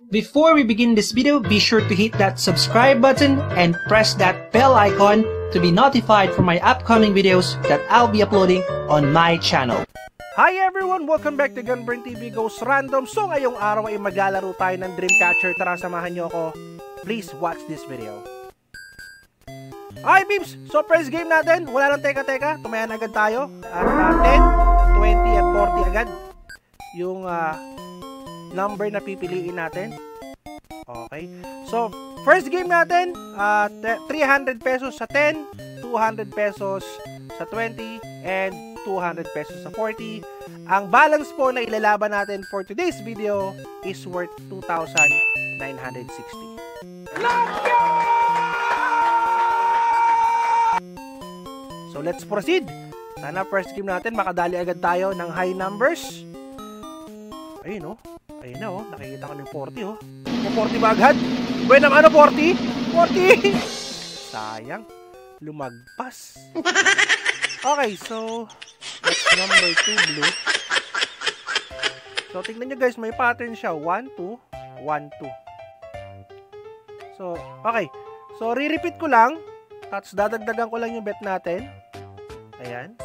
Before we begin this video, be sure to hit that subscribe button and press that bell icon to be notified for my upcoming videos that I'll be uploading on my channel. Hi everyone! Welcome back to Gunburn TV Goes Random. So ngayong araw ay maglalaro tayo ng Dreamcatcher. Tara, samahan nyo ako. Please watch this video. Hi peeps! So first game natin, wala lang teka-teka. Tumayan agad tayo. At 10, 20 at 40 agad. Yung number na pipiliin natin. Okay. So, first game natin, 300 pesos sa 10, 200 pesos sa 20, and 200 pesos sa 40. Ang balance po na ilalaban natin for today's video is worth 2,960. So, let's proceed. Sana first game natin makadali agad tayo ng high numbers. Ayun, oh. Ayun na, oh. Nakikita ko ng 40, oh. 40 ba agad? Buwan ng ano, 40? 40! Sayang. Lumagpas. Okay, so that's number 2 blue. So, tingnan nyo guys, may pattern siya. 1, 2, 1, 2. So, okay. So, re-repeat ko lang. Tapos, dadagdagan ko lang yung bet natin. Ayan.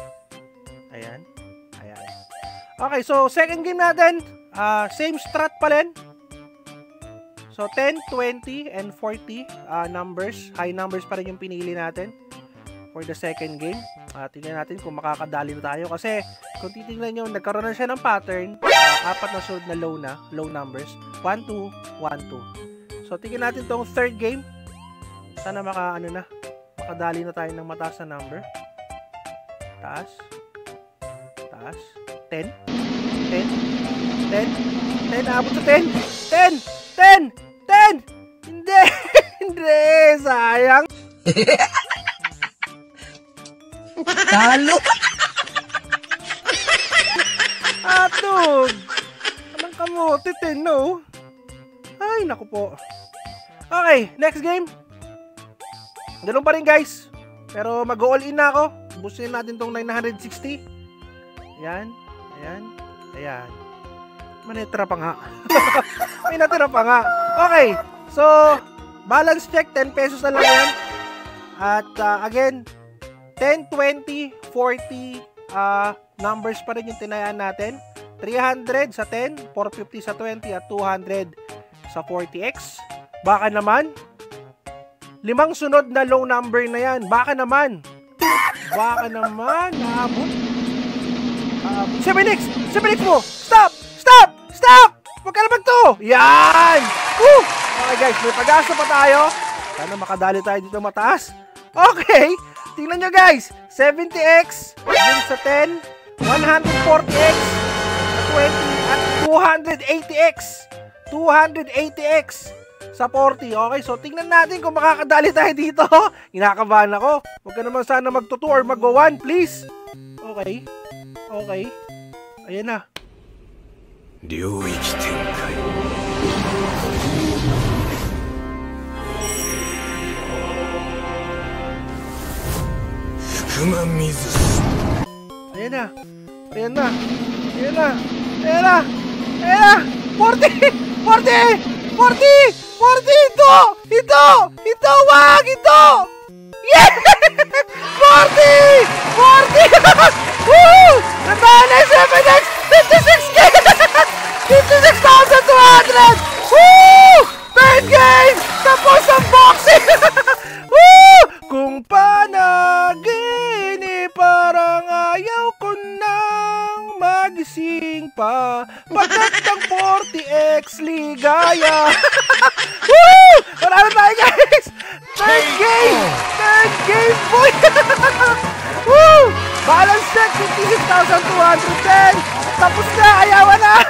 Ayan. Ayan. Okay, so, second game natin. Same strat pa rin. So, 10, 20, and 40 numbers. High numbers pa rin yung pinili natin for the second game. Tingnan natin kung makakadali na tayo. Kasi, kung titingnan nyo, nagkaroon na siya ng pattern. Apat na sunod na low numbers. 1, 2, 1, 2. So, tingnan natin tong third game. Sana makadali na tayo ng mataas na number. Taas. Taas. 10. 10. 10. 10. Abot sa 10. 10. 10. 10. Hindi. Hindi. Sayang. Talo. Atog. Anong kamote 10, no? Ay, naku po. Okay, next game. Ganun pa rin, guys. Pero mag-all in na ako. Busin natin tong 960. Ayan. Ayan. Ayan. May natira pa nga. May natira pa nga. Okay. So, balance check. 10 pesos na lang yan. At again, 10, 20, 40 numbers pa rin yung tinayaan natin. 300 sa 10, 450 sa 20, at 200 sa 40x. Baka naman, 5 sunod na low number na yan. Baka naman. Baka naman. Naabot. 7x! 7x mo! Stop! Stop! Stop! Huwag ka naman to! Yan! Woo! Okay guys, may pag-asa pa tayo. Sana makadali tayo dito mataas. Okay! Tingnan nyo guys! 70x dun sa 10, 140x sa 20, at 280x. 280x sa 40. Okay, so tingnan natin kung makakadali tayo dito. Kinakabahan ako. Huwag ka naman sana mag-2 or mag-1, please. Okay. Okay. Ayan na. Ayan na. Ayan na. Ayan na. Ayan na. Ayan na. 40! 40! 40! 40! Ito! Ito! Ito! Wag! Ito! Yeah! 40! 40! Woo! Nabala 7x! 56k! 56,200! Woo! Third game! Tapos ang boxing! Woo! Kung panaginip, parang ayaw ko nang magising pa. Pagkat ang 40x ligaya. Woo! Marami tayo guys! Third game! Third game boy! Woo! Balance check 56,210. Tapos na! Ayawan na!